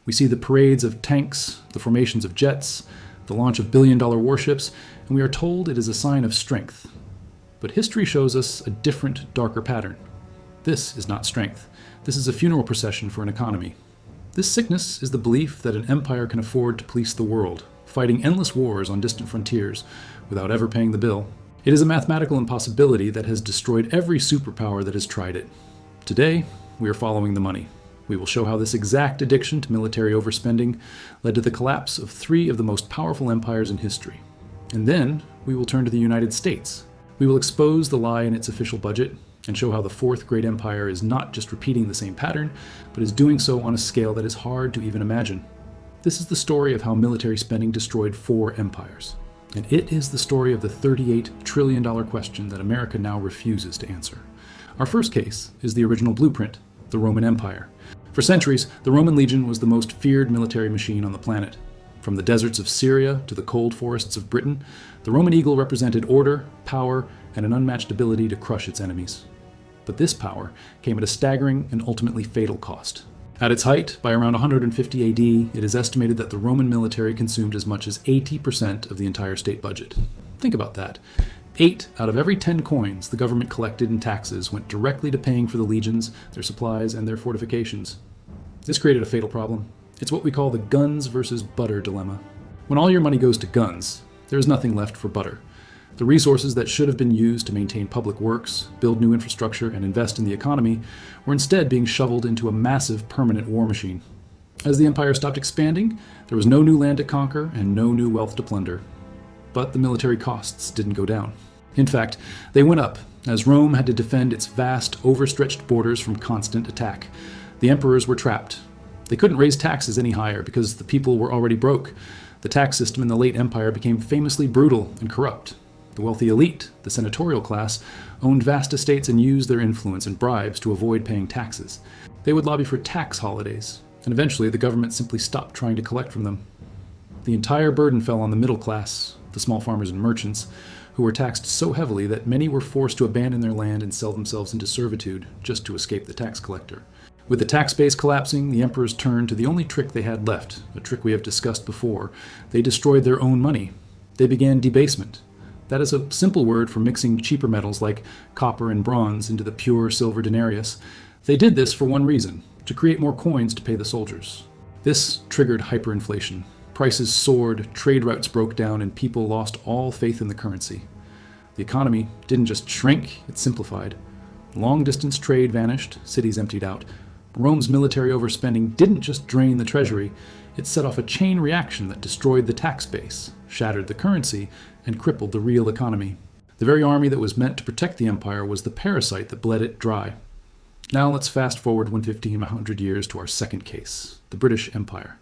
We see the parades of tanks, the formations of jets, the launch of billion-dollar warships, and we are told it is a sign of strength. But history shows us a different, darker pattern. This is not strength. This is a funeral procession for an economy. This sickness is the belief that an empire can afford to police the world, fighting endless wars on distant frontiers without ever paying the bill. It is a mathematical impossibility that has destroyed every superpower that has tried it. Today, we are following the money. We will show how this exact addiction to military overspending led to the collapse of 3 of the most powerful empires in history. And then, we will turn to the United States. We will expose the lie in its official budget and show how the 4th great empire is not just repeating the same pattern, but is doing so on a scale that is hard to even imagine. This is the story of how military spending destroyed 4 empires. And it is the story of the $38 trillion question that America now refuses to answer. Our first case is the original blueprint, the Roman Empire. For centuries, the Roman legion was the most feared military machine on the planet. From the deserts of Syria to the cold forests of Britain, the Roman eagle represented order, power, and an unmatched ability to crush its enemies. But this power came at a staggering and ultimately fatal cost. At its height, by around 150 AD, it is estimated that the Roman military consumed as much as 80% of the entire state budget. Think about that. 8 out of every 10 coins the government collected in taxes went directly to paying for the legions, their supplies, and their fortifications. This created a fatal problem. It's what we call the guns versus butter dilemma. When all your money goes to guns, there is nothing left for butter. The resources that should have been used to maintain public works, build new infrastructure, and invest in the economy were instead being shoveled into a massive permanent war machine. As the empire stopped expanding, there was no new land to conquer and no new wealth to plunder. But the military costs didn't go down. In fact, they went up, as Rome had to defend its vast, overstretched borders from constant attack. The emperors were trapped. They couldn't raise taxes any higher because the people were already broke. The tax system in the late empire became famously brutal and corrupt. The wealthy elite, the senatorial class, owned vast estates and used their influence and bribes to avoid paying taxes. They would lobby for tax holidays, and eventually the government simply stopped trying to collect from them. The entire burden fell on the middle class, the small farmers and merchants, who were taxed so heavily that many were forced to abandon their land and sell themselves into servitude just to escape the tax collector. With the tax base collapsing, the emperors turned to the only trick they had left, a trick we have discussed before. They destroyed their own money. They began debasement. That is a simple word for mixing cheaper metals like copper and bronze into the pure silver denarius. They did this for one reason, to create more coins to pay the soldiers. This triggered hyperinflation. Prices soared, trade routes broke down, and people lost all faith in the currency. The economy didn't just shrink, it simplified. Long-distance trade vanished, cities emptied out. Rome's military overspending didn't just drain the treasury, it set off a chain reaction that destroyed the tax base, shattered the currency, and crippled the real economy. The very army that was meant to protect the empire was the parasite that bled it dry. Now let's fast forward 100 years to our second case, the British Empire.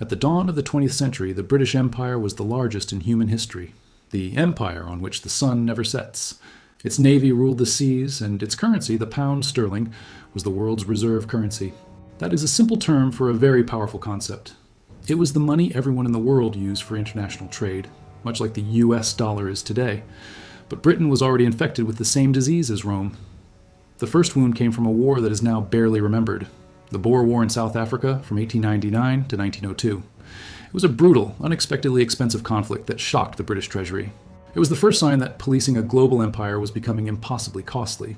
At the dawn of the 20th century, the British Empire was the largest in human history, the empire on which the sun never sets. Its navy ruled the seas, and its currency, the pound sterling, was the world's reserve currency. That is a simple term for a very powerful concept. It was the money everyone in the world used for international trade, much like the US dollar is today. But Britain was already infected with the same disease as Rome. The first wound came from a war that is now barely remembered, the Boer War in South Africa from 1899 to 1902. It was a brutal, unexpectedly expensive conflict that shocked the British treasury. It was the first sign that policing a global empire was becoming impossibly costly.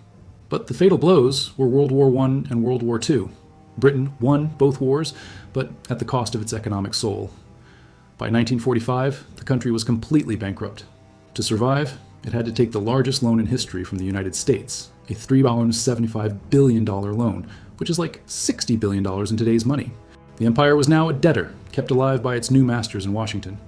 But the fatal blows were World War I and World War II. Britain won both wars, but at the cost of its economic soul. By 1945, the country was completely bankrupt. To survive, it had to take the largest loan in history from the United States, a $375 billion loan, which is like $60 billion in today's money. The empire was now a debtor, kept alive by its new masters in Washington.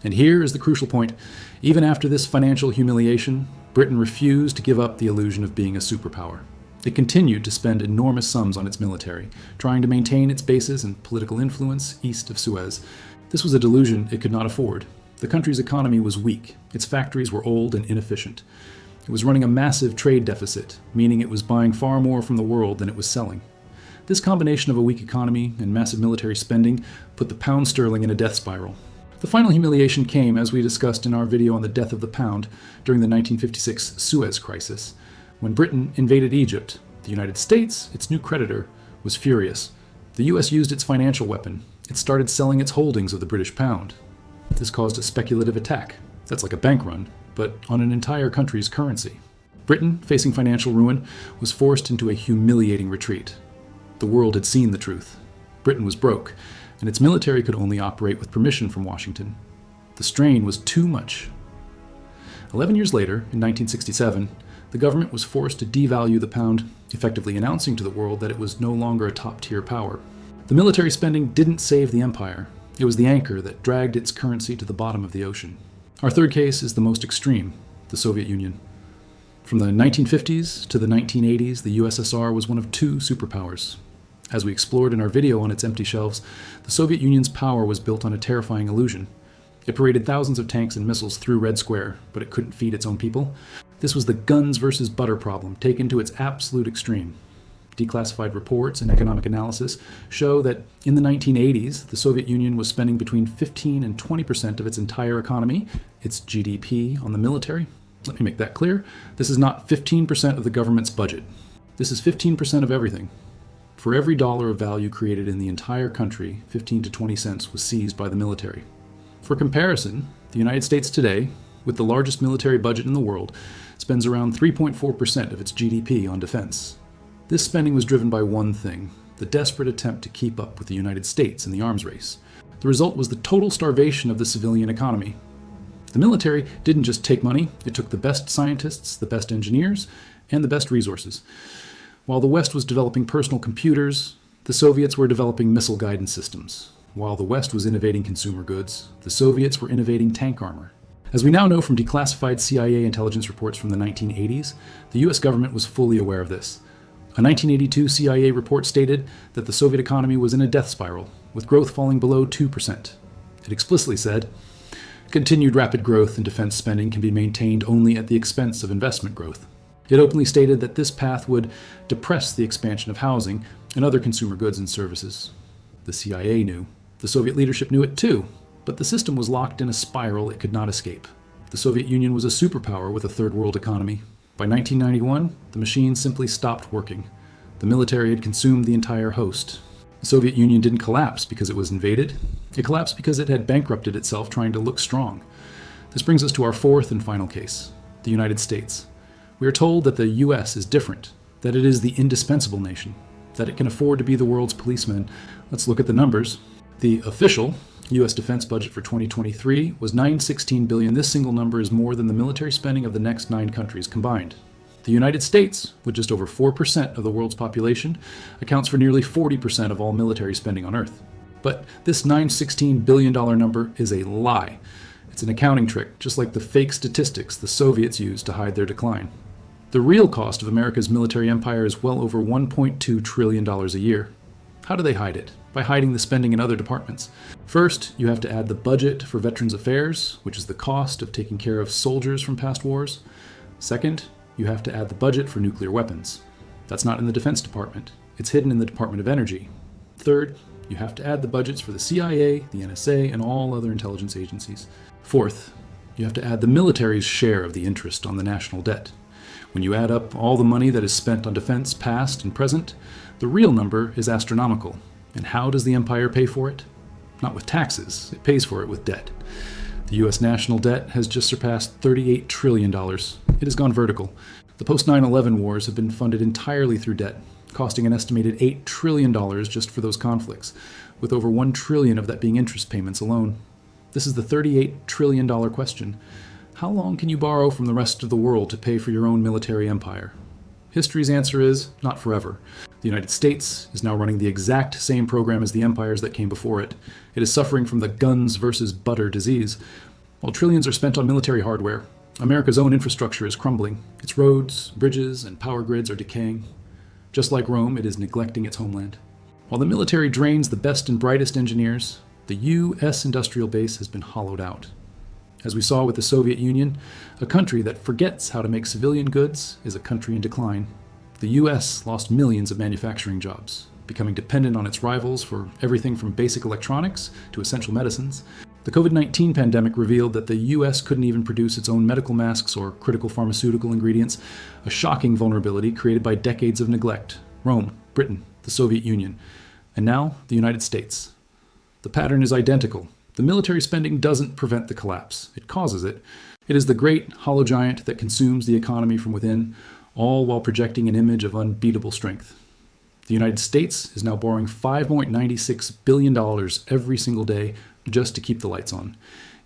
And here is the crucial point. Even after this financial humiliation, Britain refused to give up the illusion of being a superpower. It continued to spend enormous sums on its military, trying to maintain its bases and political influence east of Suez. This was a delusion it could not afford. The country's economy was weak. Its factories were old and inefficient. It was running a massive trade deficit, meaning it was buying far more from the world than it was selling. This combination of a weak economy and massive military spending put the pound sterling in a death spiral. The final humiliation came, as we discussed in our video on the death of the pound, during the 1956 Suez Crisis. When Britain invaded Egypt, the United States, its new creditor, was furious. The US used its financial weapon. It started selling its holdings of the British pound. This caused a speculative attack. That's like a bank run, but on an entire country's currency. Britain, facing financial ruin, was forced into a humiliating retreat. The world had seen the truth. Britain was broke, and its military could only operate with permission from Washington. The strain was too much. 11 years later, in 1967, the government was forced to devalue the pound, effectively announcing to the world that it was no longer a top-tier power. The military spending didn't save the empire. It was the anchor that dragged its currency to the bottom of the ocean. Our third case is the most extreme, the Soviet Union. From the 1950s to the 1980s, the USSR was one of two superpowers. As we explored in our video on its empty shelves, the Soviet Union's power was built on a terrifying illusion. It paraded thousands of tanks and missiles through Red Square, but it couldn't feed its own people. This was the guns versus butter problem, taken to its absolute extreme. Declassified reports and economic analysis show that in the 1980s, the Soviet Union was spending between 15 and 20% of its entire economy, its GDP, on the military. Let me make that clear. This is not 15% of the government's budget. This is 15% of everything. For every dollar of value created in the entire country, 15 to 20 cents was seized by the military. For comparison, the United States today, with the largest military budget in the world, spends around 3.4% of its GDP on defense. This spending was driven by one thing: the desperate attempt to keep up with the United States in the arms race. The result was the total starvation of the civilian economy. The military didn't just take money, it took the best scientists, the best engineers, and the best resources. While the West was developing personal computers, the Soviets were developing missile guidance systems. While the West was innovating consumer goods, the Soviets were innovating tank armor. As we now know from declassified CIA intelligence reports from the 1980s, the US government was fully aware of this. A 1982 CIA report stated that the Soviet economy was in a death spiral, with growth falling below 2%. It explicitly said, "Continued rapid growth in defense spending can be maintained only at the expense of investment growth." It openly stated that this path would depress the expansion of housing and other consumer goods and services. The CIA knew. The Soviet leadership knew it too, but the system was locked in a spiral it could not escape. The Soviet Union was a superpower with a third world economy. By 1991, the machine simply stopped working. The military had consumed the entire host. The Soviet Union didn't collapse because it was invaded. It collapsed because it had bankrupted itself trying to look strong. This brings us to our fourth and final case, the United States. We are told that the US is different, that it is the indispensable nation, that it can afford to be the world's policeman. Let's look at the numbers. The official U.S. defense budget for 2023 was $916 billion. This single number is more than the military spending of the next 9 countries combined. The United States, with just over 4% of the world's population, accounts for nearly 40% of all military spending on Earth. But this $916 billion number is a lie. It's an accounting trick, just like the fake statistics the Soviets used to hide their decline. The real cost of America's military empire is well over $1.2 trillion a year. How do they hide it? By hiding the spending in other departments. First, you have to add the budget for Veterans Affairs, which is the cost of taking care of soldiers from past wars. Second, you have to add the budget for nuclear weapons. That's not in the Defense Department. It's hidden in the Department of Energy. Third, you have to add the budgets for the CIA, the NSA, and all other intelligence agencies. Fourth, you have to add the military's share of the interest on the national debt. When you add up all the money that is spent on defense, past and present, the real number is astronomical. And how does the empire pay for it? Not with taxes, it pays for it with debt. The US national debt has just surpassed $38 trillion. It has gone vertical. The post-9/11 wars have been funded entirely through debt, costing an estimated $8 trillion just for those conflicts, with over $1 trillion of that being interest payments alone. This is the $38 trillion question. How long can you borrow from the rest of the world to pay for your own military empire? History's answer is not forever. The United States is now running the exact same program as the empires that came before it. It is suffering from the guns versus butter disease. While trillions are spent on military hardware, America's own infrastructure is crumbling. Its roads, bridges, and power grids are decaying. Just like Rome, it is neglecting its homeland. While the military drains the best and brightest engineers, the U.S. industrial base has been hollowed out. As we saw with the Soviet Union, a country that forgets how to make civilian goods is a country in decline. The U.S. lost millions of manufacturing jobs, becoming dependent on its rivals for everything from basic electronics to essential medicines. The COVID-19 pandemic revealed that the U.S. couldn't even produce its own medical masks or critical pharmaceutical ingredients, a shocking vulnerability created by decades of neglect. Rome, Britain, the Soviet Union. And now, the United States. The pattern is identical. The military spending doesn't prevent the collapse. It causes it. It is the great hollow giant that consumes the economy from within, all while projecting an image of unbeatable strength. The United States is now borrowing $5.96 billion every single day just to keep the lights on.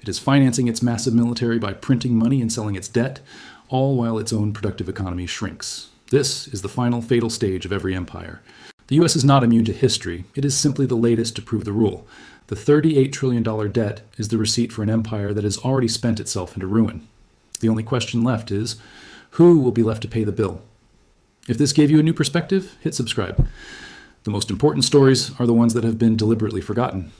It is financing its massive military by printing money and selling its debt, all while its own productive economy shrinks. This is the final fatal stage of every empire. The U.S. is not immune to history. It is simply the latest to prove the rule. The $38 trillion debt is the receipt for an empire that has already spent itself into ruin. The only question left is, who will be left to pay the bill? If this gave you a new perspective, hit subscribe. The most important stories are the ones that have been deliberately forgotten.